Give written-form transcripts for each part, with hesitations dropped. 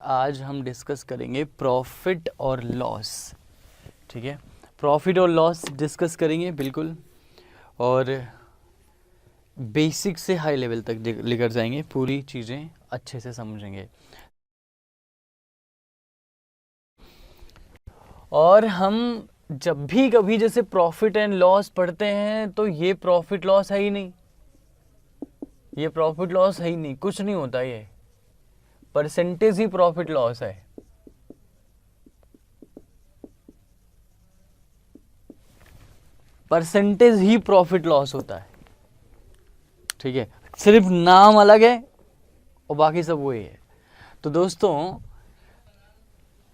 आज हम डिस्कस करेंगे प्रॉफिट और लॉस। ठीक है, प्रॉफिट और लॉस डिस्कस करेंगे बिल्कुल, और बेसिक से हाई लेवल तक लेकर जाएंगे, पूरी चीज़ें अच्छे से समझेंगे। और हम जब भी कभी जैसे प्रॉफिट एंड लॉस पढ़ते हैं तो ये प्रॉफिट लॉस है ही नहीं, ये प्रॉफिट लॉस है ही नहीं, कुछ नहीं होता, ये परसेंटेज ही प्रॉफिट लॉस है। परसेंटेज ही प्रॉफिट लॉस होता है। ठीक है, सिर्फ नाम अलग है और बाकी सब वही है। तो दोस्तों,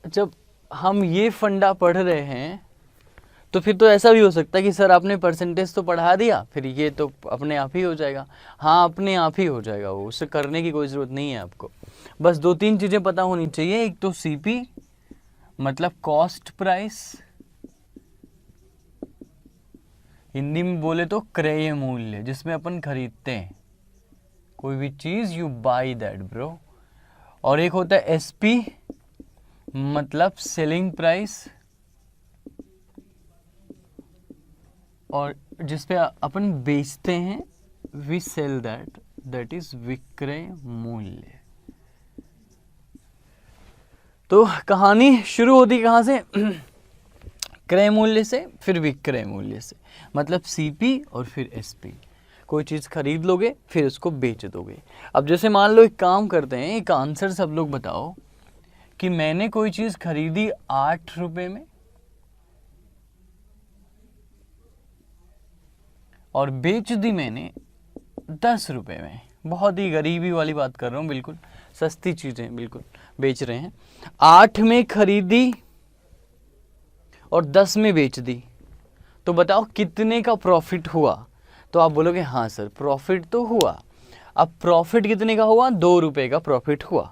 जब हम ये फंडा पढ़ रहे हैं तो फिर तो ऐसा भी हो सकता है कि सर आपने परसेंटेज तो पढ़ा दिया, फिर ये तो अपने आप ही हो जाएगा। हाँ, अपने आप ही हो जाएगा, वो उससे करने की कोई ज़रूरत नहीं है आपको। बस दो तीन चीज़ें पता होनी चाहिए। एक तो सीपी मतलब कॉस्ट प्राइस, हिंदी में बोले तो क्रय मूल्य, जिसमें अपन खरीदते हैं कोई भी चीज़, यू बाई दैट ब्रो। और एक होता है एसपी मतलब सेलिंग प्राइस, और जिसपे अपन बेचते हैं we sell that, that is विक्रय मूल्य। तो कहानी शुरू होती कहाँ से? क्रय मूल्य से, फिर विक्रय मूल्य से, मतलब सीपी और फिर एसपी। कोई चीज़ खरीद लोगे फिर उसको बेच दोगे। अब जैसे मान लो एक काम करते हैं, एक आंसर सब लोग बताओ कि मैंने कोई चीज़ खरीदी 8 रुपये में और बेच दी मैंने 10 रुपये में। बहुत ही गरीबी वाली बात कर रहा हूँ, बिल्कुल सस्ती चीज़ें बिल्कुल बेच रहे हैं। 8 में खरीदी और 10 में बेच दी, तो बताओ कितने का प्रॉफिट हुआ? तो आप बोलोगे हाँ सर प्रॉफिट तो हुआ। अब प्रॉफिट कितने का हुआ? 2 रुपये का प्रॉफिट हुआ।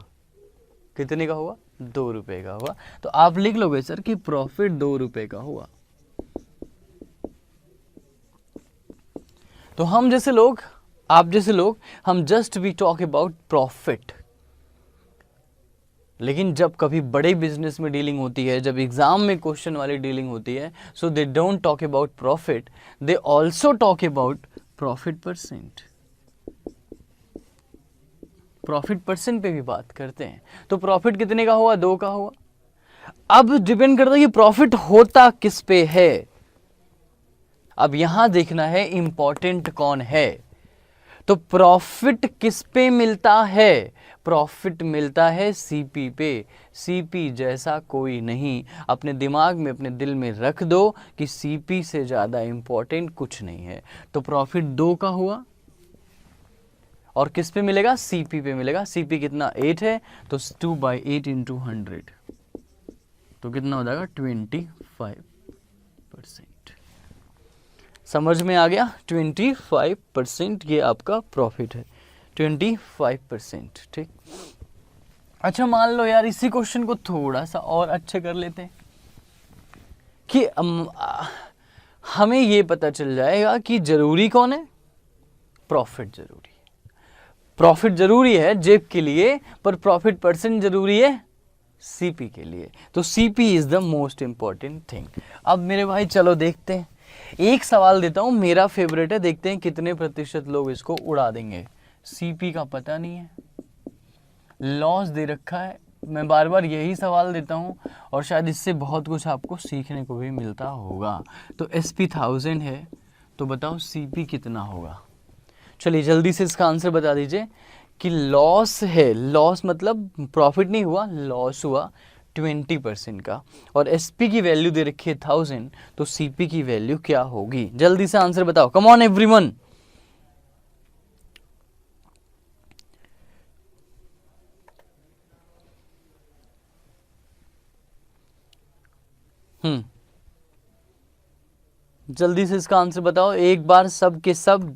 कितने का हुआ? 2 रुपये का हुआ। तो आप लिख लोगे सर कि प्रॉफिट 2 रुपये का हुआ। तो हम जैसे लोग, आप जैसे लोग, हम just we talk about profit. लेकिन जब कभी बड़े बिजनेस में डीलिंग होती है, जब एग्जाम में क्वेश्चन वाली डीलिंग होती है, so they don't talk about profit, they also talk about profit percent. Profit percent पे भी बात करते हैं। तो प्रॉफिट कितने का हुआ? 2 का हुआ। अब डिपेंड करता है कि प्रॉफिट होता किस पे है। अब यहां देखना है इंपॉर्टेंट कौन है। तो प्रॉफिट किस पे मिलता है? प्रॉफिट मिलता है सीपी पे। सीपी जैसा कोई नहीं। अपने दिमाग में, अपने दिल में रख दो कि सीपी से ज़्यादा इंपॉर्टेंट कुछ नहीं है। तो प्रॉफिट 2 का हुआ और किस पे मिलेगा? सीपी पे मिलेगा। सीपी कितना? 8 है, तो 2/8 इंटू 100, तो कितना हो जाएगा? 25%। समझ में आ गया? 25% ये आपका प्रॉफिट है, 25%। ठीक। अच्छा, मान लो यार इसी क्वेश्चन को थोड़ा सा और अच्छे कर लेते हैं कि हमें ये पता चल जाएगा कि जरूरी कौन है? प्रॉफिट जरूरी है। प्रॉफिट जरूरी है जेब के लिए, पर प्रॉफिट परसेंट जरूरी है सीपी के लिए। तो CP is the most important thing. अब मेरे भाई चलो देखते हैं, एक सवाल देता हूं, मेरा फेवरेट है, देखते हैं कितने प्रतिशत लोग इसको उड़ा देंगे। सीपी का पता नहीं है, लॉस दे रखा है। मैं बार बार यही सवाल देता हूं और शायद इससे बहुत कुछ आपको सीखने को भी मिलता होगा। तो एसपी 1000 है, तो बताओ सीपी कितना होगा? चलिए जल्दी से इसका आंसर बता दीजिए कि लॉस है, लॉस मतलब प्रॉफिट नहीं हुआ, लॉस हुआ 20% का, और एसपी की वैल्यू दे रखी है 1000, तो सीपी की वैल्यू क्या होगी? जल्दी से आंसर बताओ, कम ऑन एवरीवन। जल्दी से इसका आंसर बताओ एक बार, सब के सब।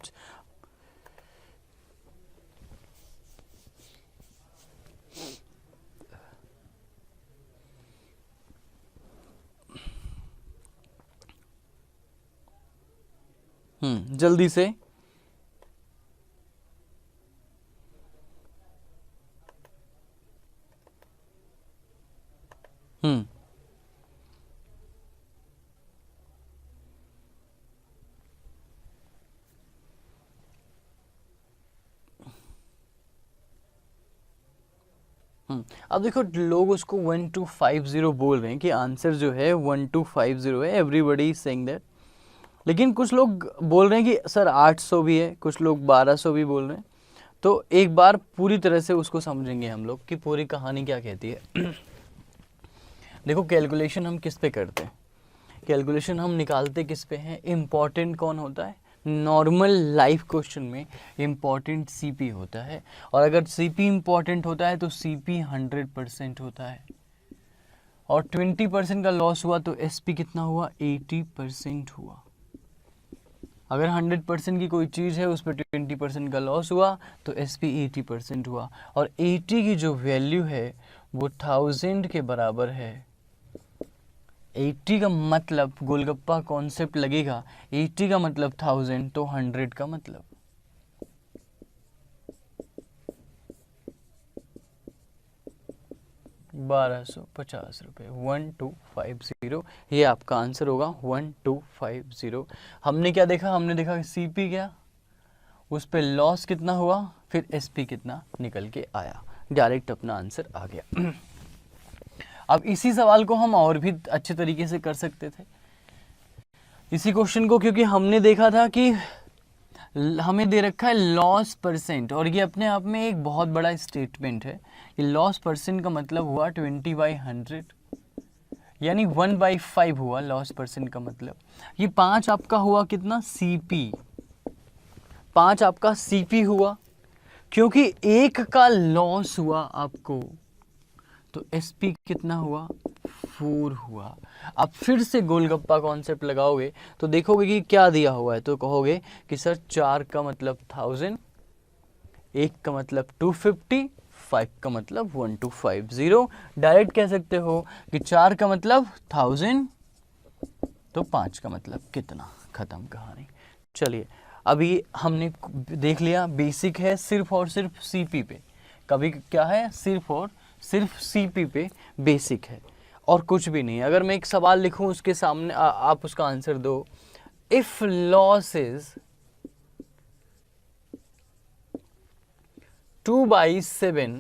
जल्दी से। हम्म अब देखो लोग उसको 1250 बोल रहे हैं कि आंसर जो है 1250 है, एवरीबडी इज सेइंग दैट। लेकिन कुछ लोग बोल रहे हैं कि सर 800 भी है, कुछ लोग 1200 भी बोल रहे हैं। तो एक बार पूरी तरह से उसको समझेंगे हम लोग कि पूरी कहानी क्या कहती है। देखो कैलकुलेशन हम किस पे करते हैं, कैलकुलेशन हम निकालते किस पे हैं, इम्पॉर्टेंट कौन होता है, नॉर्मल लाइफ क्वेश्चन में इम्पॉर्टेंट सीपी होता है। और अगर सीपी इम्पॉर्टेंट होता है तो सीपी 100% होता है, और 20% का लॉस हुआ तो एसपी कितना हुआ, 80% हुआ। अगर 100% की कोई चीज़ है उस पर 20% का लॉस हुआ तो एसपी 80% हुआ, और 80 की जो वैल्यू है वो 1000 के बराबर है। 80 का मतलब गोलगप्पा कॉन्सेप्ट लगेगा, 80 का मतलब 1000 तो 100 का मतलब 1250 रुपये, 1250, ये आपका आंसर होगा 1250। हमने क्या देखा, हमने देखा सीपी क्या, उस पे लॉस कितना हुआ, फिर एसपी कितना निकल के आया, डायरेक्ट अपना आंसर आ गया। अब इसी सवाल को हम और भी अच्छे तरीके से कर सकते थे इसी क्वेश्चन को, क्योंकि हमने देखा था कि हमें दे रखा है लॉस परसेंट, और ये अपने आप में एक बहुत बड़ा स्टेटमेंट है। ये लॉस परसेंट का मतलब हुआ 20/100, यानी 1/5 हुआ लॉस परसेंट का मतलब। ये 5 आपका हुआ कितना, सीपी, 5 आपका सीपी हुआ, क्योंकि 1 का लॉस हुआ आपको, तो एसपी कितना हुआ, 4 हुआ। अब फिर से गोलगप्पा कॉन्सेप्ट लगाओगे तो देखोगे कि क्या दिया हुआ है, तो कहोगे कि सर 4 का मतलब 1000, 1 का मतलब 250, 5 का मतलब 1250। डायरेक्ट कह सकते हो कि 4 का मतलब 1000 तो 5 का मतलब कितना, खत्म कहानी। चलिए अभी हमने देख लिया, बेसिक है सिर्फ और सिर्फ सीपी पे, कभी क्या है सिर्फ और सिर्फ सीपी पे बेसिक है और कुछ भी नहीं। अगर मैं एक सवाल लिखूं उसके सामने आप उसका आंसर दो, if loss is 2/7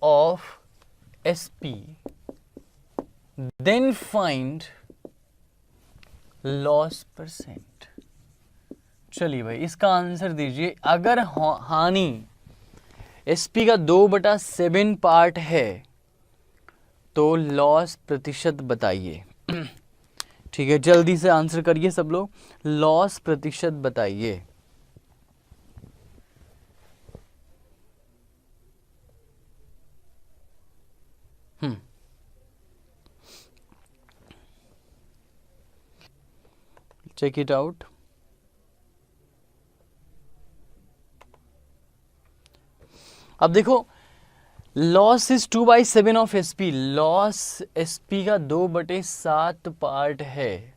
of SP, then find loss percent. चलिए भाई इसका आंसर दीजिए। अगर हानि एसपी का 2/7 पार्ट है तो लॉस प्रतिशत बताइए। ठीक है, जल्दी से आंसर करिए सब लोग, लॉस प्रतिशत बताइए। Check it out. अब देखो loss is 2/7 of SP, loss SP का 2/7 पार्ट है,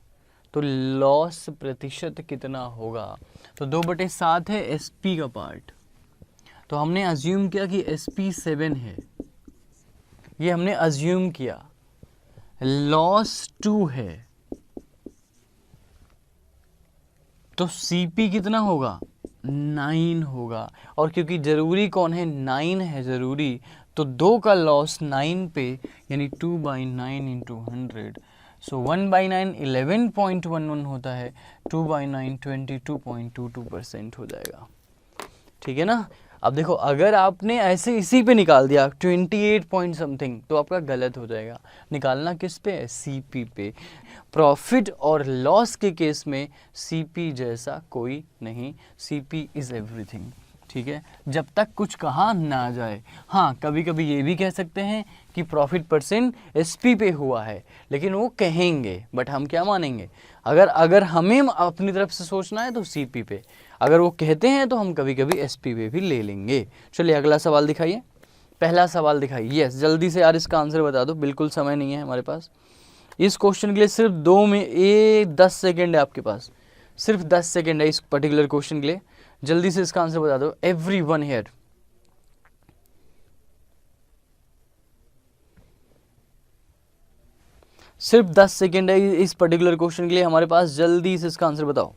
तो लॉस प्रतिशत कितना होगा, तो 2/7 है एसपी का पार्ट, तो हमने अज्यूम किया कि एसपी 7 है, ये हमने अज्यूम किया। लॉस 2 है तो सीपी कितना होगा, 9 होगा, और क्योंकि जरूरी कौन है, 9 है जरूरी, तो 2 का लॉस 9 पे, यानी 2/9 इंटू 100, सो 1/9 11.11 होता है, 2/9 22.22% हो जाएगा। ठीक है ना। अब देखो अगर आपने ऐसे इसी पे निकाल दिया 28 पॉइंट समथिंग तो आपका गलत हो जाएगा, निकालना किस पे है, सीपी पे। प्रॉफिट और लॉस के केस में सीपी जैसा कोई नहीं, सीपी इज एवरीथिंग। ठीक है, जब तक कुछ कहा ना जाए। हाँ कभी कभी ये भी कह सकते हैं कि प्रॉफिट परसेंट एसपी पे हुआ है, लेकिन वो कहेंगे बट हम क्या मानेंगे, अगर हमें अपनी तरफ से सोचना है तो सीपी पे, अगर वो कहते हैं तो हम कभी कभी एसपी पे भी ले लेंगे। चलिए अगला सवाल दिखाइए, पहला सवाल दिखाइए। यस जल्दी से यार इसका आंसर बता दो, बिल्कुल समय नहीं है हमारे पास इस क्वेश्चन के लिए, सिर्फ 10 सेकेंड है आपके पास, सिर्फ 10 सेकेंड है इस पर्टिकुलर क्वेश्चन के लिए। जल्दी से इसका आंसर बता दो एवरीवन हियर। सिर्फ 10 सेकेंड है इस पर्टिकुलर क्वेश्चन के लिए हमारे पास, जल्दी से इसका आंसर बताओ।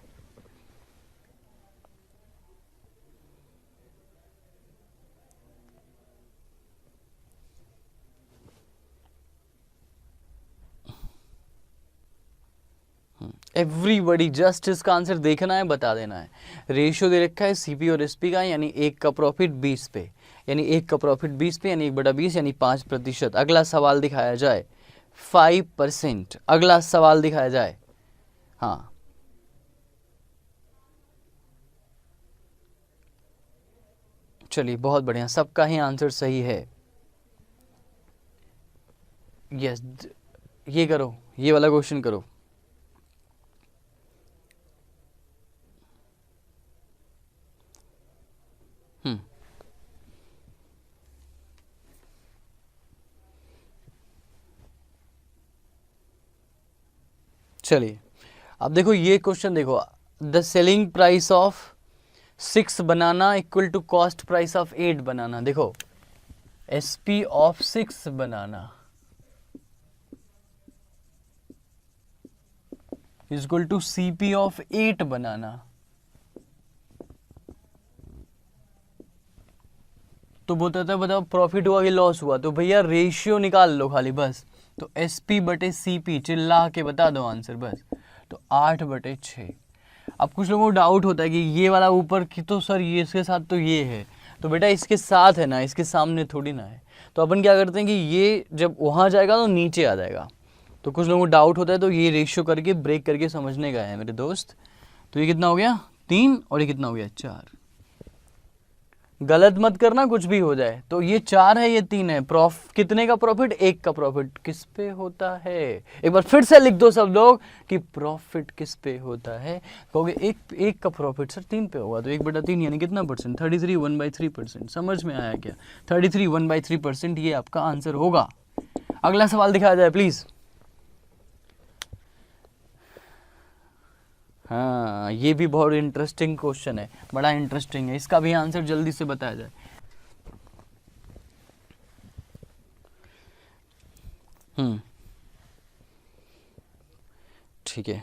एवरीबडी जस्ट इसका आंसर देखना है, बता देना है। रेशियो दे रखा है सीपी और एसपी का, यानी 1 का प्रॉफिट 20 पे, यानी 1 का प्रॉफिट 20 पे, यानी 1/20 यानी 5%। अगला सवाल दिखाया जाए 5%, अगला सवाल दिखाया जाए। हाँ चलिए बहुत बढ़िया, सबका ही आंसर सही है। यस, ये करो, ये वाला क्वेश्चन करो। चलिए अब देखो ये क्वेश्चन देखो, the selling price of 6 banana equal to cost price of 8 banana. देखो SP of 6 banana equal to CP of 8 banana. तो बोलता था बताओ प्रॉफिट हुआ कि लॉस हुआ, तो भैया रेशियो निकाल लो खाली बस। तो एसपी बटे सीपी चिल्ला के बता दो आंसर बस। तो 8/6। अब कुछ लोगों को डाउट होता है कि ये वाला ऊपर की, तो सर ये इसके साथ तो ये है, तो बेटा इसके साथ है ना, इसके सामने थोड़ी ना है। तो अपन क्या करते हैं कि ये जब वहाँ जाएगा तो नीचे आ जाएगा। तो कुछ लोगों को डाउट होता है, तो ये रेशियो करके ब्रेक करके समझने का है मेरे दोस्त। तो ये कितना हो गया 3 और ये कितना हो गया 4। गलत मत करना कुछ भी हो जाए। तो ये 4 है, ये 3 है। कितने का प्रॉफिट? 1 का प्रॉफिट किस पे होता है? एक बार फिर से लिख दो सब लोग कि प्रॉफिट किस पे होता है। कहोगे एक का प्रॉफिट सर 3 पे होगा, तो 1/3 यानी कितना परसेंट? 33 1/3%। समझ में आया क्या? 33 1/3% ये आपका आंसर होगा। अगला सवाल दिखाया जाए प्लीज। हाँ ये भी बहुत इंटरेस्टिंग क्वेश्चन है, बड़ा इंटरेस्टिंग है। इसका भी आंसर जल्दी से बताया जाए। ठीक है।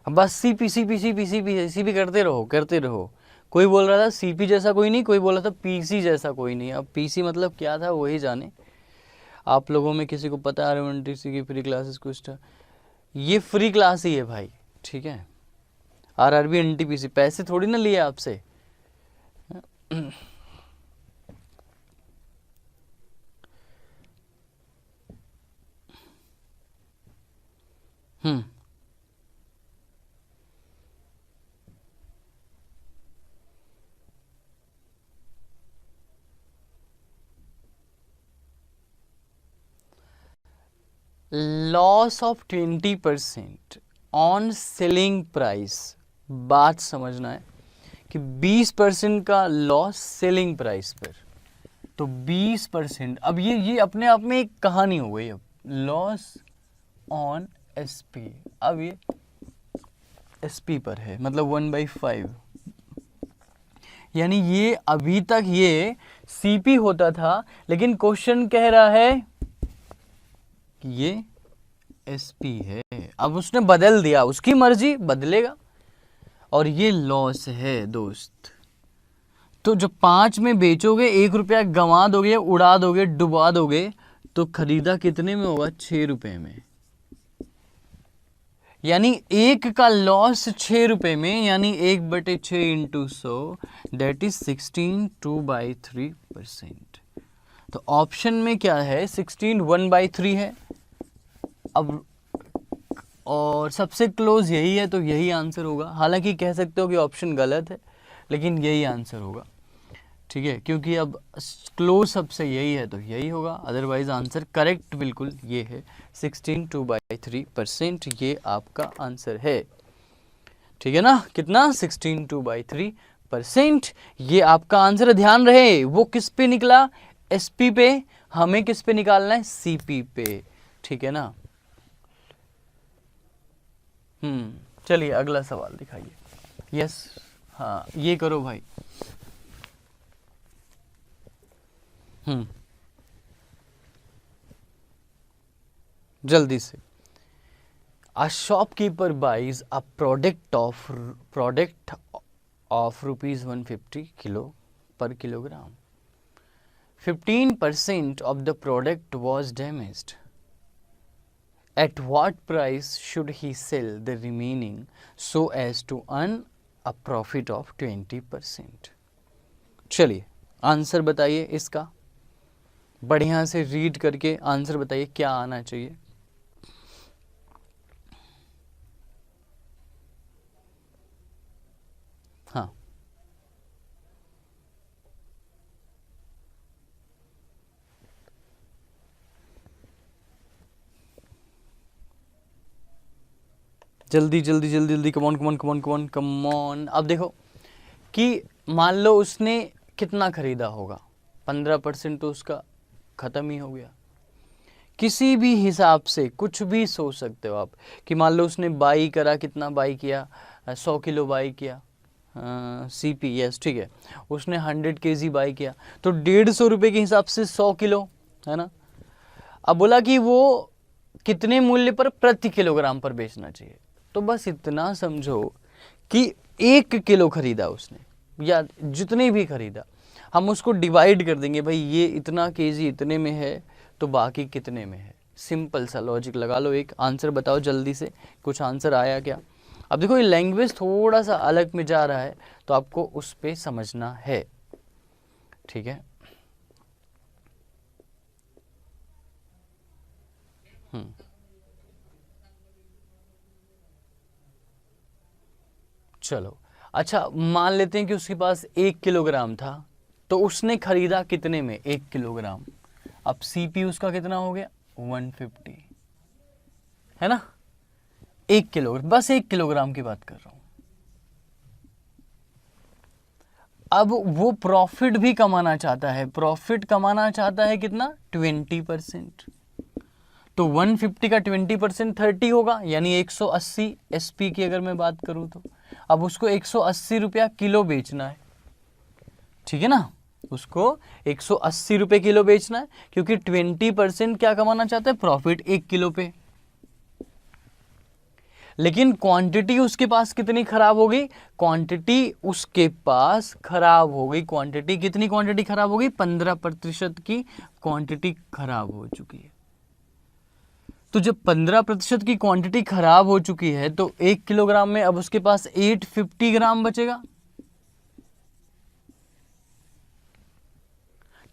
अब बस CP CP CP CP CP करते रहो करते रहो। कोई बोल रहा था सीपी जैसा कोई नहीं, कोई बोला था पीसी जैसा कोई नहीं। अब पीसी मतलब क्या था वही जाने। आप लोगों में किसी को पता है RMNTC की फ्री क्लासेस कुछ था? ये फ्री क्लास ही है भाई, ठीक है। RRB NTPC पैसे थोड़ी ना लिए आपसे। Loss of 20% on selling price. बात समझना है कि 20% का लॉस सेलिंग प्राइस पर, तो 20%। अब ये अपने आप में एक कहानी हो गई। अब लॉस ऑन एसपी, अब ये एसपी पर है, मतलब 1/5। यानी ये अभी तक ये सीपी होता था, लेकिन क्वेश्चन कह रहा है कि ये एसपी है। अब उसने बदल दिया, उसकी मर्जी, बदलेगा। और ये लॉस है दोस्त। तो जब 5 में बेचोगे 1 रुपया गंवा दोगे, उड़ा दोगे, डुबा दोगे, तो खरीदा कितने में होगा? 6 रुपए में। यानी 1 का लॉस 6 रुपए में, यानी 1/6 इंटू 100 दैट इज 16 2/3%। तो ऑप्शन में क्या है? 16 1/3 है। अब और सबसे क्लोज यही है, तो यही आंसर होगा। हालांकि कह सकते हो कि ऑप्शन गलत है, लेकिन यही आंसर होगा, ठीक है। क्योंकि अब क्लोज सबसे यही है, तो यही होगा। अदरवाइज आंसर करेक्ट बिल्कुल ये है, 16 2/3% ये आपका आंसर है, ठीक है ना। कितना? 16 2/3% ये आपका आंसर है। ध्यान रहे वो किस पे निकला? एसपी पे। हमें किस पे निकालना है? सीपी पे, ठीक है ना। चलिए अगला सवाल दिखाइए। यस, हाँ ये करो भाई। जल्दी से। A shopkeeper buys a product of rupees 150 kilo per kilogram. 15% of the product was damaged. At what price should he sell the remaining so as to earn a profit of 20%? चलिए answer बताइए इसका, बढ़िया से read करके answer बताइए क्या आना चाहिए। हाँ, जल्दी जल्दी जल्दी जल्दी, come on come on come on come on come on. अब देखो कि मान लो उसने कितना खरीदा होगा, 15% तो उसका खत्म ही हो गया। किसी भी हिसाब से कुछ भी सोच सकते हो आप कि मान लो उसने बाई करा, कितना बाई किया, 100 किलो बाई किया, CP, यस ठीक है, उसने 100 kg बाई किया तो 150 रुपये के हिसाब से 100 किलो है ना। अब बोला कि वो कितने मूल्य पर प्रति किलोग्राम पर बेचना चाहिए, तो बस इतना समझो कि 1 किलो खरीदा उसने या जितने भी खरीदा, हम उसको डिवाइड कर देंगे, भाई ये इतना केजी इतने में है तो बाकी कितने में है। सिंपल सा लॉजिक लगा लो। एक आंसर बताओ जल्दी से, कुछ आंसर आया क्या। अब देखो ये लैंग्वेज थोड़ा सा अलग में जा रहा है तो आपको उस पे समझना है, ठीक है। चलो अच्छा, मान लेते हैं कि उसके पास 1 किलोग्राम था तो उसने खरीदा कितने में, 1 किलोग्राम। अब CP उसका कितना हो गया, 150 है ना। 1 किलोग्राम, बस 1 किलोग्राम की बात कर रहा हूं। अब वो प्रॉफिट भी कमाना चाहता है, प्रॉफिट कमाना चाहता है कितना, 20%। तो 150 का 20% 30 होगा, यानी 180 SP की अगर मैं बात करूं तो। अब उसको 180 रुपया किलो बेचना है, ठीक है ना, उसको 180 रुपये किलो बेचना है क्योंकि 20% क्या कमाना चाहता है, प्रॉफिट 1 किलो पे। लेकिन क्वांटिटी उसके पास कितनी खराब हो गई, क्वांटिटी उसके पास खराब हो गई। क्वांटिटी कितनी, क्वांटिटी खराब हो गई, 15% की क्वांटिटी खराब हो चुकी है। तो जब 15% की क्वांटिटी खराब हो चुकी है तो 1 किलोग्राम में अब उसके पास 850 ग्राम बचेगा।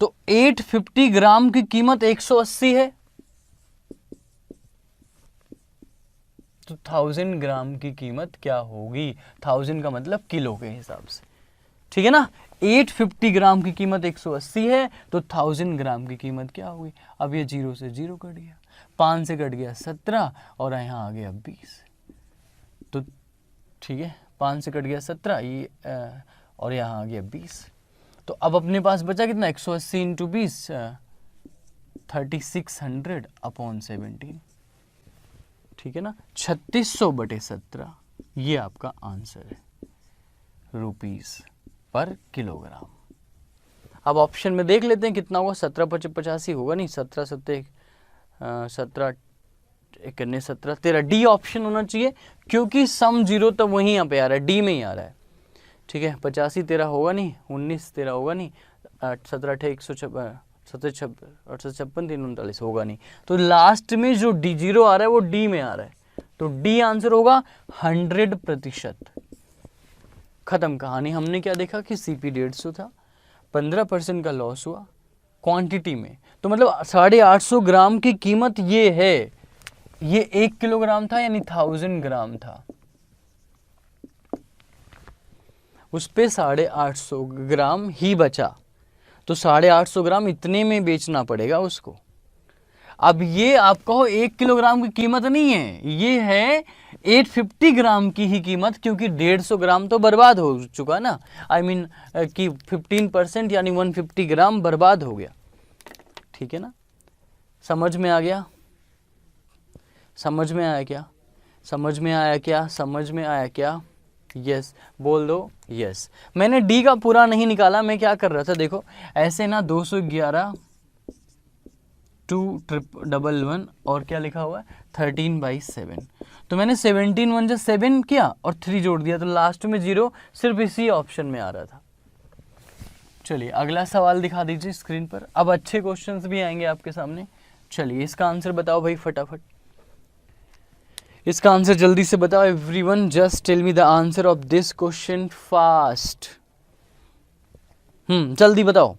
तो 850 ग्राम की कीमत 180 है, तो 1000 ग्राम की कीमत क्या होगी, 1000 का मतलब किलो के हिसाब से, ठीक है ना। 850 ग्राम की कीमत 180 है तो 1000 ग्राम की कीमत क्या होगी। अब ये 0 से 0 कट गया, 5 से कट गया 17 और यहाँ आ गया 20, तो ठीक है, 5 से कट गया 17 ये और यहाँ आ गया 20। तो अब अपने पास बचा कितना, 180 इंटू 20, 3600 अपॉन 17, ठीक है ना, 3600/17, ये आपका आंसर है, रुपीस पर किलोग्राम। अब ऑप्शन में देख लेते हैं कितना होगा, 17/85 होगा नहीं, 17 17 17 17 13, डी ऑप्शन होना चाहिए क्योंकि सम 0 तो वहीं यहाँ पे आ रहा है, डी में ही आ रहा है, ठीक है। 85 13 होगा नहीं, 19 13 होगा नहीं, 17 8 156 56 3 39 होगा नहीं, तो लास्ट में जो डी 0 आ रहा है वो डी में आ रहा है, तो डी आंसर होगा 100%। खत्म कहानी। हमने क्या देखा कि CP 150 था, 15% का लॉस हुआ क्वांटिटी में, तो मतलब 850 ग्राम की कीमत ये है, ये 1 किलोग्राम था यानी 1000 ग्राम था, उस पे 850 ग्राम ही बचा, तो 850 ग्राम इतने में बेचना पड़ेगा उसको। अब ये आप कहो 1 किलोग्राम की कीमत नहीं है, ये है 850 ग्राम की ही कीमत, क्योंकि 150 ग्राम तो बर्बाद हो चुका ना, आई मीन कि 15% यानी 150 ग्राम बर्बाद हो गया, ठीक है ना। समझ में आ गया, समझ में आया क्या, समझ में आया क्या, समझ में आया क्या, यस बोल दो यस। मैंने डी का पूरा नहीं निकाला, मैं क्या कर रहा था देखो, ऐसे ना 211 6211 और क्या लिखा हुआ है 13/7। तो मैंने 17 1 जा 7 किया और 3 जोड़ दिया, तो लास्ट में 0 सिर्फ इसी ऑप्शन में आ रहा था। चलिए अगला सवाल दिखा दीजिए स्क्रीन पर। अब अच्छे क्वेश्चंस भी आएंगे आपके सामने। चलिए इसका आंसर बताओ भाई फटाफट, इसका आंसर जल्दी से बताओ। Everyone just tell me the answer of this question fast. जल्दी बताओ।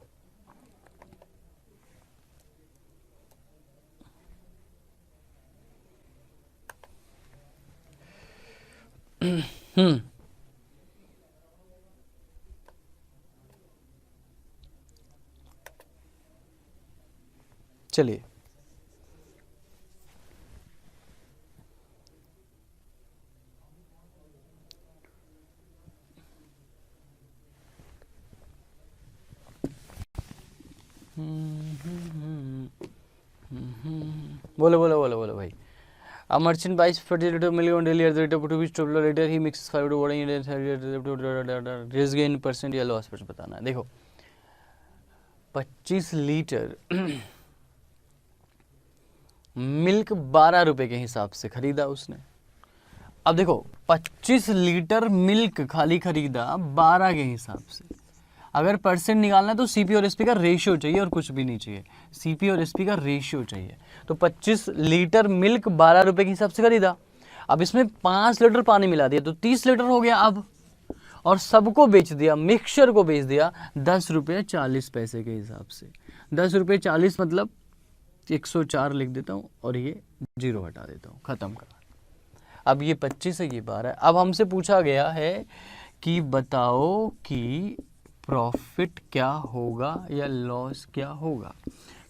चलिए बोलो बोलो बोलो बोलो भाई। A merchant buys 40 liters of milk on daily at the rate of 2 rupees. Later he mixes 5 to water in risk gain percent या loss पर बताना है। देखो 25 लीटर मिल्क 12 रुपए के हिसाब से खरीदा उसने। अब देखो 25 लीटर मिल्क खाली खरीदा 12 के हिसाब से। अगर परसेंट निकालना है तो सीपी और एसपी का रेशियो चाहिए और कुछ भी नहीं चाहिए, सीपी और एसपी का रेशियो चाहिए। तो 25 लीटर मिल्क 12 रुपए के हिसाब से खरीदा। अब इसमें 5 लीटर पानी मिला दिया तो 30 लीटर हो गया अब, और सबको बेच दिया, मिक्सचर को बेच दिया 10 रुपये 40 पैसे के हिसाब से। 10 रुपये 40 मतलब 104 लिख देता हूँ और ये 0 हटा देता हूँ, खत्म कर। अब ये 25 है, ये 12 है। अब हमसे पूछा गया है कि बताओ कि प्रॉफिट क्या होगा या लॉस क्या होगा।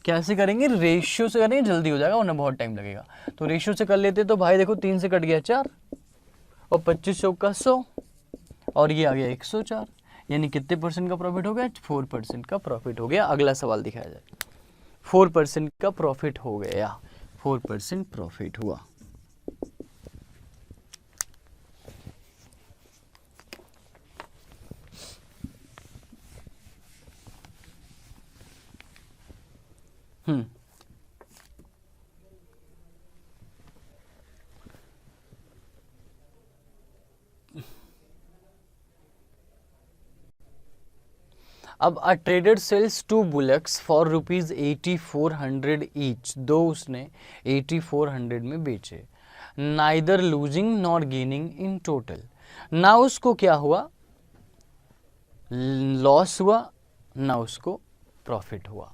कैसे करेंगे? रेशियो से करेंगे, जल्दी हो जाएगा वरना बहुत टाइम लगेगा। तो रेशियो से कर लेते तो भाई देखो 3 से कट गया 4 और 25 चौका 100 और ये आ गया 104, यानी कितने परसेंट का प्रॉफिट हो गया? 4% का प्रॉफिट हो गया। अगला सवाल दिखाया जाए। 4% का प्रॉफिट हो गया, 4% प्रॉफिट हुआ। अब a trader sells 2 bullocks for rupees 8400 each. दो उसने 8400 में बेचे। Neither losing nor gaining in total. ना उसको क्या हुआ? लॉस हुआ, ना उसको प्रॉफिट हुआ।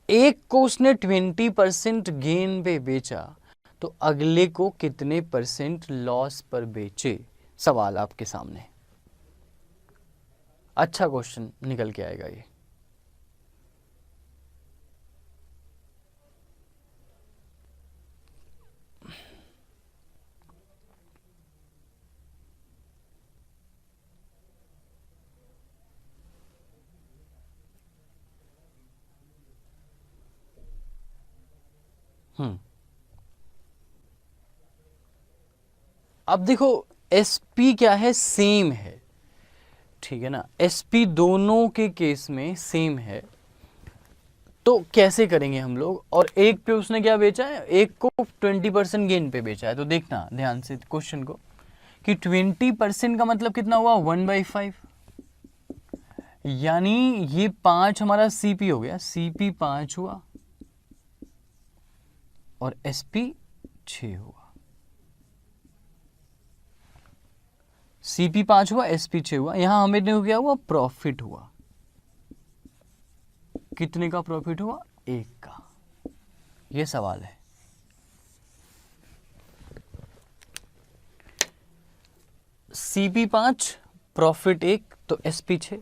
एक को उसने 20% गेन पे बेचा तो अगले को कितने परसेंट लॉस पर बेचे? सवाल आपके सामने। अच्छा क्वेश्चन निकल के आएगा ये। अब देखो एसपी क्या है? सेम है, ठीक है ना। एसपी दोनों के केस में सेम है, तो कैसे करेंगे हम लोग? और एक पे उसने क्या बेचा है? एक को 20% गेन पे बेचा है। तो देखना ध्यान से क्वेश्चन को कि 20% का मतलब कितना हुआ? 1/5, यानी ये 5 हमारा सीपी हो गया, सीपी 5 हुआ और एसपी 6 हुआ। सीपी 5 हुआ, एसपी 6 हुआ। यहां हमें क्या हुआ? प्रॉफिट हुआ। कितने का प्रॉफिट हुआ? 1 का। ये सवाल है। सीपी 5 प्रॉफिट 1 तो एसपी 6।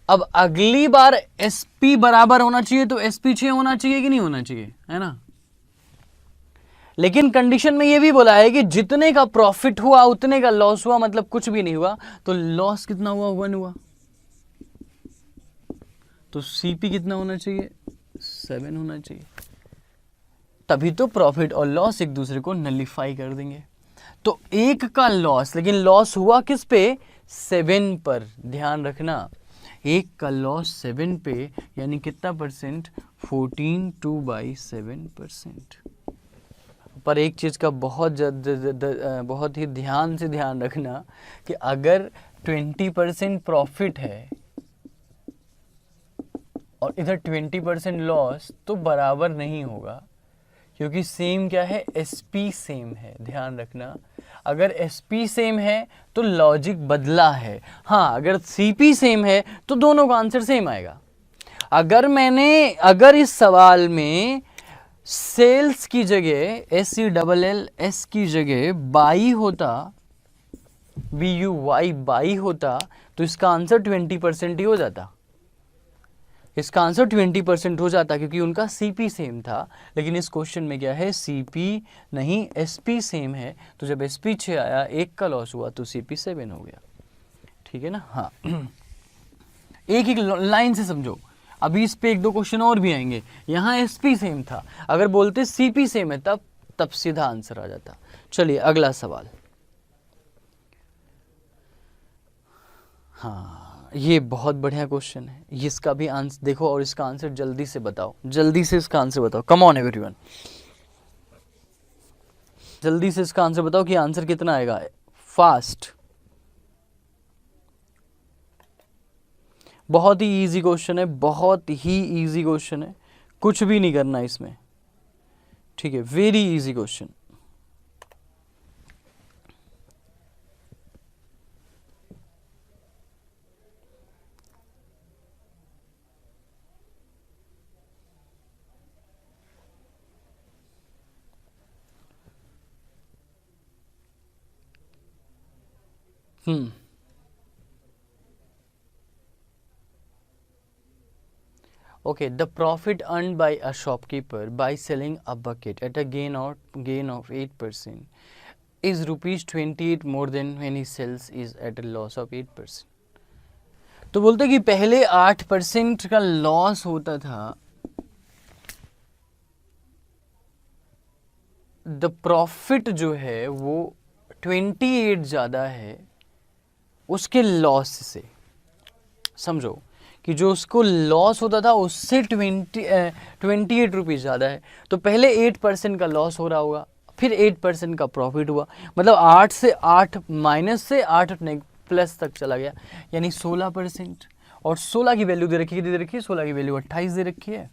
अब अगली बार एसपी बराबर होना चाहिए तो एसपी 6 होना चाहिए कि नहीं होना चाहिए? है ना। लेकिन कंडीशन में ये भी बोला है कि जितने का प्रॉफिट हुआ उतने का लॉस हुआ, मतलब कुछ भी नहीं हुआ। तो लॉस कितना हुआ? 1 हुआ। तो सीपी कितना होना चाहिए? 7 होना चाहिए। तभी तो प्रॉफिट और लॉस एक दूसरे को नलिफाई कर देंगे। तो 1 का लॉस, लेकिन लॉस हुआ किस पे? 7 पर। ध्यान रखना, 1 का लॉस 7 पे, यानी कितना परसेंट? 14 2/7%। पर एक चीज़ का बहुत ही ध्यान से ध्यान रखना कि अगर 20% प्रॉफिट है और इधर 20% लॉस तो बराबर नहीं होगा, क्योंकि सेम क्या है, एसपी सेम है। ध्यान रखना, अगर एसपी सेम है तो लॉजिक बदला है। हाँ, अगर सीपी सेम है तो दोनों का आंसर सेम आएगा। अगर इस सवाल में सेल्स की जगह SELLS की जगह बाई होता, BUY बाई होता, तो इसका आंसर 20% ही हो जाता। इसका आंसर 20% हो जाता, क्योंकि उनका CP सेम था। लेकिन इस क्वेश्चन में क्या है, CP नहीं SP सेम है। तो जब SP 6 आया, एक का लॉस हुआ, तो CP 7 हो गया। ठीक है ना। हाँ, एक एक लाइन से समझो। अभी इस पे एक दो क्वेश्चन और भी आएंगे। यहाँ SP सेम था, अगर बोलते CP सेम है तब सीधा आंसर आ जाता। चलिए अगला सवाल। हाँ, ये बहुत बढ़िया क्वेश्चन है। इसका भी आंसर देखो और इसका आंसर जल्दी से बताओ, जल्दी से इसका आंसर बताओ। कम ऑन एवरीवन, जल्दी से इसका आंसर बताओ कि आंसर कितना आएगा। फास्ट, बहुत ही इजी क्वेश्चन है, बहुत ही इजी क्वेश्चन है, कुछ भी नहीं करना इसमें। ठीक है, very easy question. Okay, the profit earned by a shopkeeper by selling a bucket at a gain of 8% is rupees 28 more than when he sells is at a loss of 8%. तो बोलते कि पहले 8% का लॉस होता था, the profit जो है वो 28 ज़्यादा है उसके लॉस से। समझो कि जो उसको लॉस होता था उससे 28 रुपीज़ ज़्यादा है। तो पहले 8% का लॉस हो रहा होगा, फिर 8% का प्रॉफिट हुआ, मतलब 8 से 8 माइनस से 8 प्लस तक चला गया, यानी 16%। और 16 की वैल्यू दे रखी है, 16 की वैल्यू 28 दे रखी है।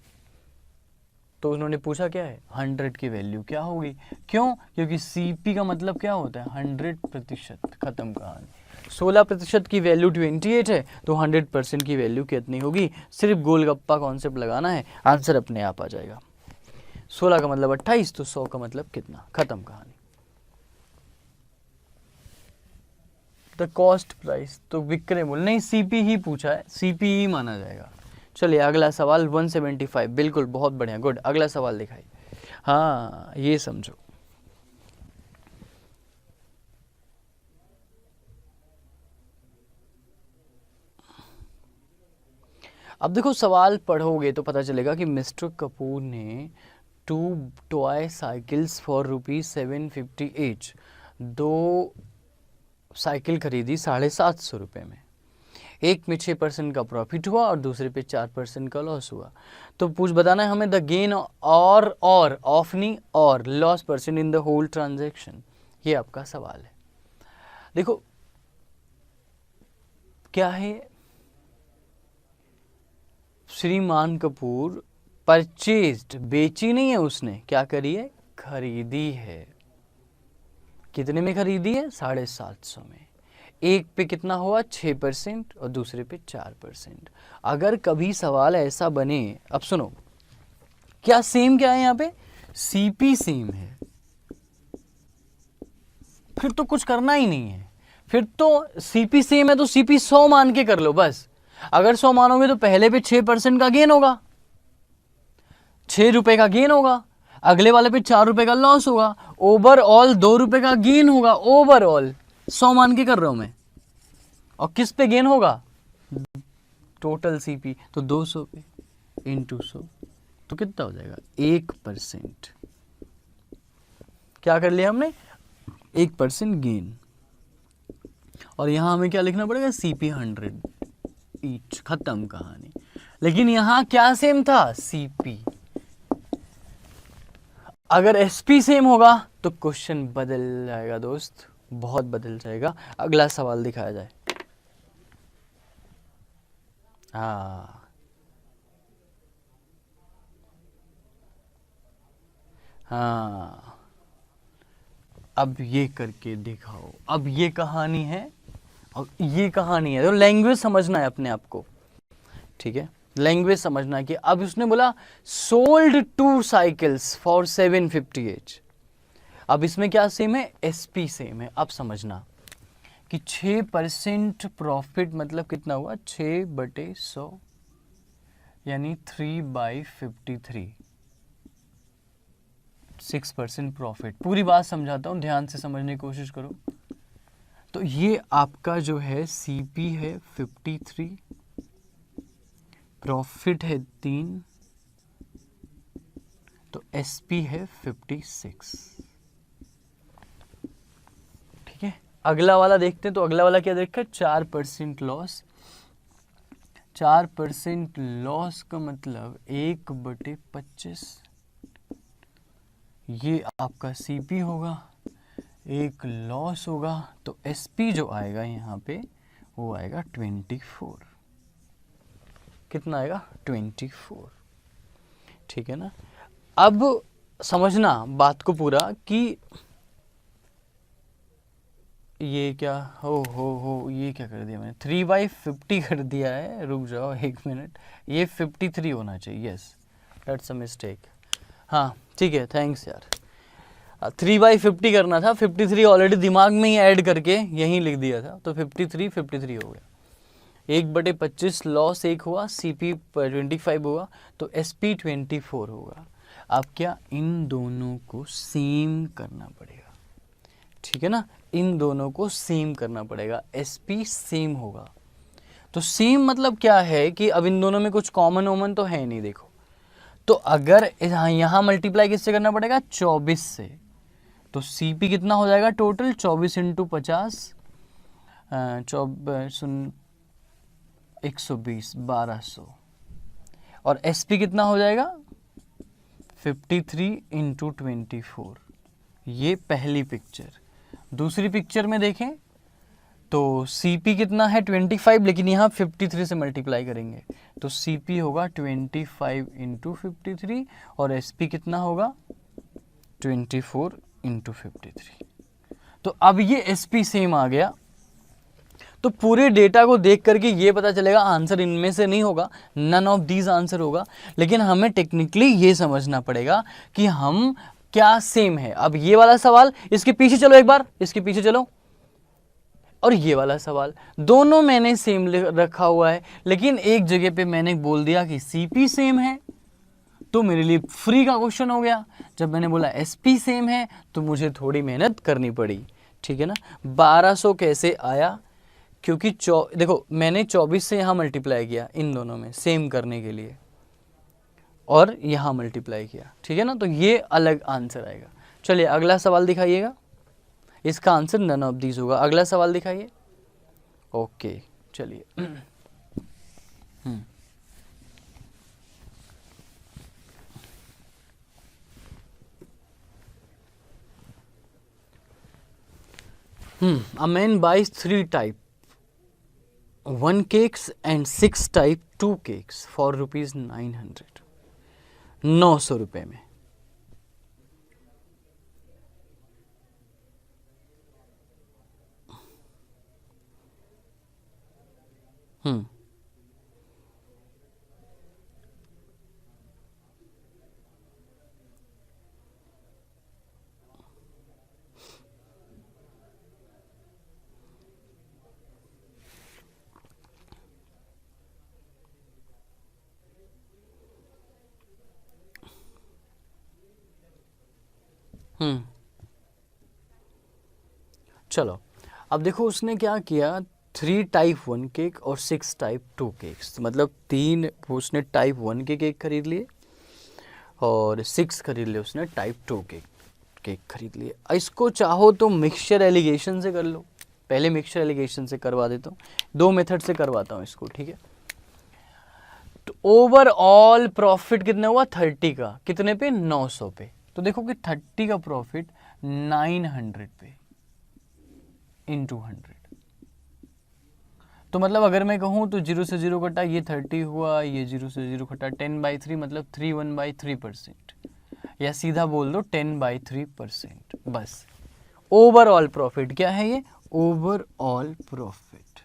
तो उन्होंने पूछा क्या है, 100 की वैल्यू क्या होगी। क्यों? क्योंकि CP का मतलब क्या होता है, 100%। खत्म कहानी। 16% की वैल्यू 28 है, तो 100% की वैल्यू कितनी होगी। सिर्फ गोलगप्पा कॉन्सेप्ट लगाना है, आंसर अपने आप आ जाएगा। 16 का मतलब 28, तो 100 का मतलब कितना। खत्म कहानी। द कॉस्ट प्राइस, तो विक्रय मूल्य नहीं, CP ही पूछा है, CP ही माना जाएगा। चलिए अगला सवाल 175, बिल्कुल बहुत बढ़िया, गुड। अगला सवाल दिखाइए। हाँ, ये समझो। अब देखो सवाल पढ़ोगे तो पता चलेगा कि मिस्टर कपूर ने 2 toy cycles for ₹750 each, 2 cycle खरीदी 750 रुपये में। एक में 6% का प्रॉफिट हुआ और दूसरे पे 4% का लॉस हुआ। तो बताना है हमें द गेन और ऑफ नहीं और loss percent in the whole transaction. ये आपका सवाल है। देखो क्या है, श्रीमान कपूर परचेज्ड, बेची नहीं है उसने, क्या करी है, खरीदी है। कितने में खरीदी है, 750 में। एक पे कितना हुआ, 6% और दूसरे पे 4%। अगर कभी सवाल ऐसा बने, अब सुनो, क्या सेम क्या है यहाँ पे, CP सेम है, फिर तो कुछ करना ही नहीं है। फिर तो CP सेम है तो CP 100 मान के कर लो बस। अगर 100 मानोगे तो पहले पे 6% का गेन होगा, 6 रुपए का गेन होगा, अगले वाले पे 4 रुपए का लॉस होगा, ओवरऑल 2 रुपए का गेन होगा। ओवरऑल 100 मान के कर रहा हूं मैं। और किस पे गेन होगा, टोटल CP, तो 200 पे इंटू 100, तो कितना हो जाएगा, 1%। क्या कर लिया हमने, 1% गेन। और यहां हमें क्या लिखना पड़ेगा, CP 100 ईच। खत्म कहानी। लेकिन यहां क्या सेम था, सीपी। अगर एसपी सेम होगा तो क्वेश्चन बदल जाएगा दोस्त, बहुत बदल जाएगा। अगला सवाल दिखाया जाए। हाँ, अब ये करके दिखाओ। अब ये कहानी है, और ये कहानी है, तो लैंग्वेज समझना है अपने आप को, ठीक है, लैंग्वेज समझना है कि अब उसने बोला सोल्ड 2 साइकिल्स फॉर 750 अब इसमें क्या सेम है, एसपी सेम है। अब समझना कि 6% प्रॉफिट मतलब कितना हुआ, 6/100 यानी 3/53, 6% प्रॉफिट। पूरी बात समझाता हूँ, ध्यान से समझने की कोशिश करो। तो ये आपका जो है सीपी है 53, प्रॉफिट है 3, तो एसपी है 56, ठीक है। अगला वाला देखते हैं, तो अगला वाला क्या देखा, 4% लॉस। 4% लॉस का मतलब 1/25, ये आपका सीपी होगा, एक लॉस होगा, तो एसपी जो आएगा यहाँ पे वो आएगा 24। कितना आएगा, 24, ठीक है ना। अब समझना बात को पूरा कि ये क्या हो ये क्या कर दिया मैंने, 3/50 कर दिया है, रुक जाओ 1 मिनट, ये 53 होना चाहिए, यस दैट्स अ मिस्टेक। हाँ ठीक है, थैंक्स यार, 3/50 करना था, 53 ऑलरेडी दिमाग में ही ऐड करके यहीं लिख दिया था, तो 53 हो गया। 1/25 लॉस एक हुआ, सीपी 25 हुआ, तो एसपी 24 होगा। अब क्या, इन दोनों को सेम करना पड़ेगा, ठीक है ना, इन दोनों को सेम करना पड़ेगा, एसपी सेम होगा। तो सेम मतलब क्या है कि अब इन दोनों में कुछ कॉमन वॉमन तो है नहीं, देखो, तो अगर यहाँ मल्टीप्लाई किससे करना पड़ेगा, 24 से, तो सीपी कितना हो जाएगा टोटल, 24 × 50, 120, 1200, और एसपी कितना हो जाएगा 53 × 24। ये पहली पिक्चर। दूसरी पिक्चर में देखें तो सीपी कितना है 25, लेकिन यहाँ 53 से मल्टीप्लाई करेंगे, तो सीपी होगा 25 × 53, और एसपी कितना होगा 24 × 53। तो अब ये एसपी सेम आ गया, तो पूरे डेटा को देख करके ये पता चलेगा आंसर इनमें से नहीं होगा, नन ऑफ दीज आंसर होगा, लेकिन हमें टेक्निकली ये समझना पड़ेगा कि हम क्या सेम है। अब ये वाला सवाल, इसके पीछे चलो एक बार, इसके पीछे चलो, और ये वाला सवाल, दोनों मैंने सेम रखा हुआ है, लेकिन एक जगह पे मैंने बोल दिया कि सीपी सेम है, तो मेरे लिए फ्री का क्वेश्चन हो गया। जब मैंने बोला एसपी सेम है तो मुझे थोड़ी मेहनत करनी पड़ी, ठीक है ना। 1200 कैसे आया, क्योंकि देखो मैंने 24 से यहाँ मल्टीप्लाई किया इन दोनों में सेम करने के लिए, और यहाँ मल्टीप्लाई किया, ठीक है ना, तो ये अलग आंसर आएगा। चलिए अगला सवाल दिखाइएगा, इसका आंसर नन ऑफ दीज होगा। अगला सवाल दिखाइए। ओके चलिए a man buys 3 type 1 cakes and 6 type 2 cakes for ₹900, 900 रुपए में। चलो अब देखो उसने क्या किया, 3 टाइप 1 केक और 6 टाइप 2 केक्स, मतलब 3 उसने टाइप 1 के केक खरीद लिए और 6 खरीद लिए उसने टाइप 2 केक खरीद लिए। इसको चाहो तो मिक्सचर एलिगेशन से कर लो, पहले मिक्सचर एलिगेशन से करवा देता हूँ, 2 मेथड से करवाता हूँ इसको, ठीक है। तो ओवरऑल प्रॉफिट कितना हुआ 30 का, कितने पे 900 पे। तो देखो कि 30 का प्रॉफिट 900 पे इंटू 100, तो मतलब अगर मैं कहूँ तो 0 से 0 कटा, ये 30 हुआ, ये 0 से 0 कटा, 10/3 मतलब 31/3%, या सीधा बोल दो 10/3%। बस ओवरऑल प्रॉफिट क्या है ये, ओवरऑल प्रॉफिट।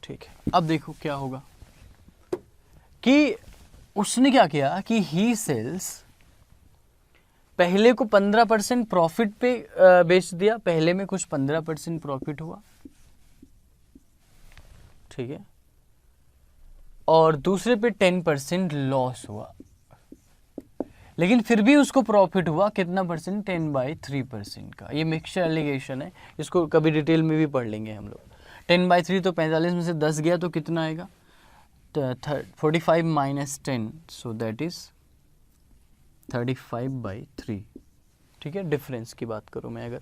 ठीक है, अब देखो क्या होगा कि उसने क्या किया कि ही सेल्स, पहले को 15% प्रॉफिट पे बेच दिया, पहले में कुछ 15% प्रॉफिट हुआ, ठीक है, और दूसरे पे 10% लॉस हुआ, लेकिन फिर भी उसको प्रॉफिट हुआ कितना परसेंट, 10/3% का। ये मिक्सचर एलिगेशन है, इसको कभी डिटेल में भी पढ़ लेंगे हम लोग। 10/3 तो 45 में से 10 गया तो कितना आएगा, 45 माइनस 10, सो दैट इज 35/3। ठीक है, डिफरेंस की बात करूँ मैं अगर,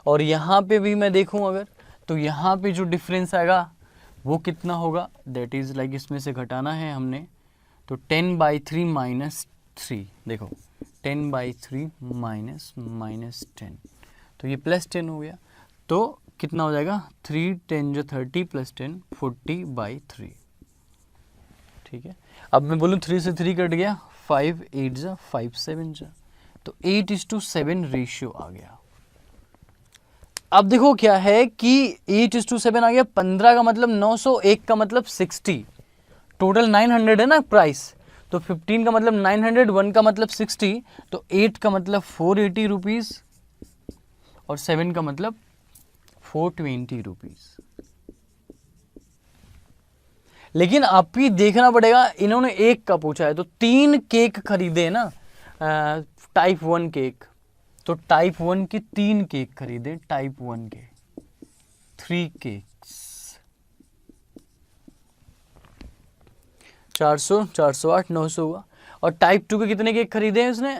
और यहाँ पे भी मैं देखूँ अगर, तो यहाँ पे जो डिफरेंस आएगा वो कितना होगा, दैट इज़ लाइक इसमें से घटाना है हमने, तो 10/3 माइनस 3, देखो 10/3 माइनस -10, तो ये +10 हो गया, तो कितना हो जाएगा, 3 10 जो 30 + 10 40/3। ठीक है, अब मैं बोलूँ 3 से 3 कट गया, 5 8 जा 5 7 जा, तो 8:7 रेशियो आ गया। अब देखो क्या है कि 8:7 आ गया, 15 का मतलब 900, 1 का मतलब 60, टोटल 900 है ना प्राइस, तो 15 का मतलब 900, 1 का मतलब 60, तो 8 का मतलब 480 रुपीज़ और 7 का मतलब 420 रुपीज़। लेकिन आप भी देखना पड़ेगा, इन्होंने 1 का पूछा है तो 3 केक खरीदे ना, टाइप 1 केक, तो टाइप 1 के 3 केक खरीदे, टाइप 1 के 3 केक्स, 400 408 900 हुआ। और टाइप 2 के कितने केक खरीदे उसने,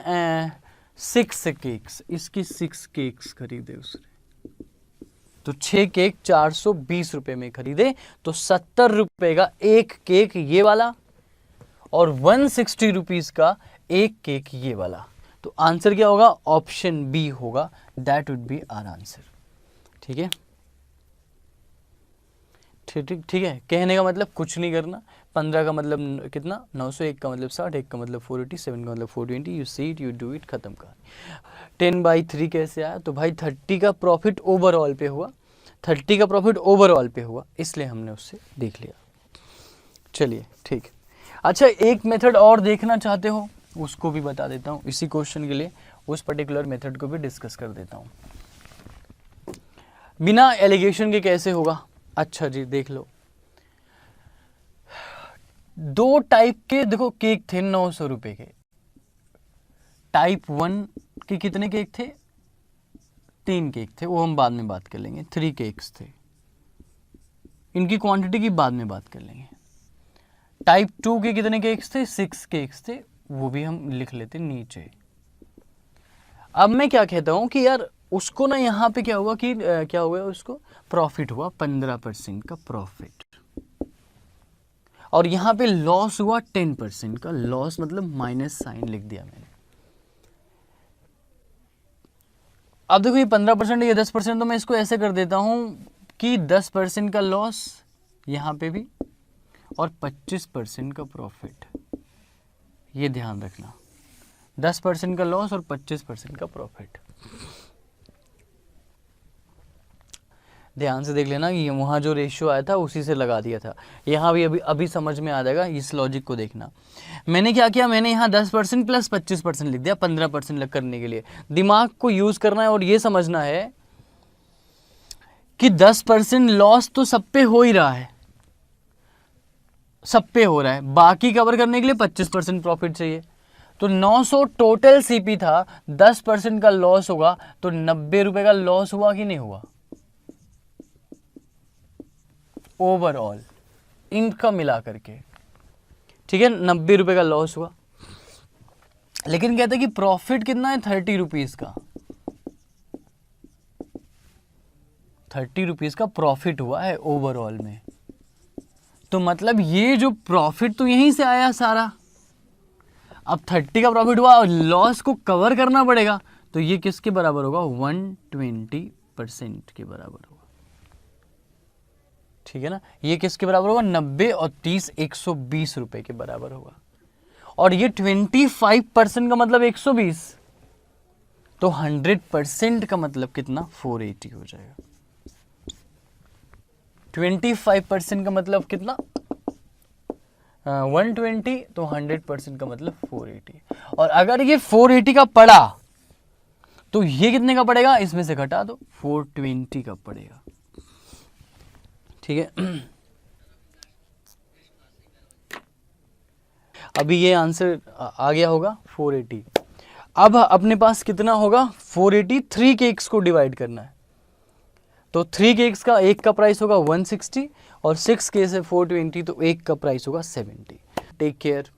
6 केक्स, इसकी 6 केक्स खरीदे उसने, तो 6 केक 420 रुपए में खरीदे, तो 70 रुपए का एक केक ये वाला और 160 रुपीज का एक केक ये वाला। तो आंसर क्या होगा, ऑप्शन बी होगा, that would be our answer. ठीक है, ठीक है, कहने का मतलब कुछ नहीं करना, 15 का मतलब कितना 900, 1 का मतलब 60, 1 का मतलब 480, 7 का मतलब 420, you see it, you do it, खत्म कर। 10/3 कैसे आया, तो भाई 30 का प्रॉफिट ओवरऑल पे हुआ, 30 का प्रॉफिट ओवरऑल पे हुआ, इसलिए हमने उससे देख लिया। चलिए ठीक, अच्छा एक मेथड और देखना चाहते हो उसको भी बता देता हूँ, इसी क्वेश्चन के लिए उस पर्टिकुलर मेथड को भी डिस्कस कर देता हूँ। बिना एलिगेशन के कैसे होगा, अच्छा जी देख लो, 2 टाइप के देखो केक थे 900 रुपए के, टाइप 1 के कितने केक थे, 3 केक थे, वो हम बाद में बात कर लेंगे, 3 केक्स थे, इनकी क्वांटिटी की बाद में बात कर लेंगे। टाइप 2 के कितने केक्स थे, 6 केक्स थे, वो भी हम लिख लेते नीचे। अब मैं क्या कहता हूं कि यार उसको ना यहाँ पे क्या हुआ कि क्या हुआ, उसको प्रॉफिट हुआ 15% का प्रॉफिट, और यहाँ पे लॉस हुआ 10% का, लॉस मतलब माइनस साइन लिख दिया मैंने। अब देखो ये 15% ये 10%, तो मैं इसको ऐसे कर देता हूं कि 10% का लॉस यहाँ पे भी और 25% का प्रॉफिट, ये ध्यान रखना, 10% का लॉस और 25% का प्रॉफिट। ध्यान से देख लेना कि वहाँ जो रेशियो आया था उसी से लगा दिया था, यहाँ भी अभी समझ में आ जाएगा, इस लॉजिक को देखना। मैंने क्या किया, मैंने यहाँ 10% प्लस 25% लिख दिया, 15% करने के लिए। दिमाग को यूज करना है और ये समझना है कि 10% लॉस तो सब पे हो ही रहा है, सब पे हो रहा है, बाकी कवर करने के लिए 25% प्रॉफिट चाहिए। तो 900 टोटल सीपी था, 10% का लॉस होगा, तो 90 रुपए का लॉस हुआ कि नहीं हुआ, ओवरऑल इनका मिला करके, ठीक है, 90 रुपए का लॉस हुआ। लेकिन कहते हैं कि प्रॉफिट कितना है, 30 रुपीज का, 30 रुपीज का प्रॉफिट हुआ है ओवरऑल में। तो मतलब ये जो प्रॉफिट तो यहीं से आया सारा। अब 30 का प्रॉफिट हुआ और लॉस को कवर करना पड़ेगा, तो ये किसके बराबर होगा? 120% के बराबर होगा। ठीक है ना, ये किसके बराबर होगा? 90 और 30 120 रुपए के बराबर होगा। और ये 25% का मतलब 120, तो 100% का मतलब कितना? 480 हो जाएगा। 25% का मतलब कितना? 120, तो 100% का मतलब 480। और अगर ये 480 का पड़ा तो ये कितने का पड़ेगा? इसमें से घटा दो, 420 का पड़ेगा। ठीक है, अभी ये आंसर आ गया होगा 480। अब अपने पास कितना होगा? 480 3 केक्स को डिवाइड करना है, तो 3 केक्स का एक का प्राइस होगा 160 और 6 केस है 420, तो एक का प्राइस होगा 70। Take care.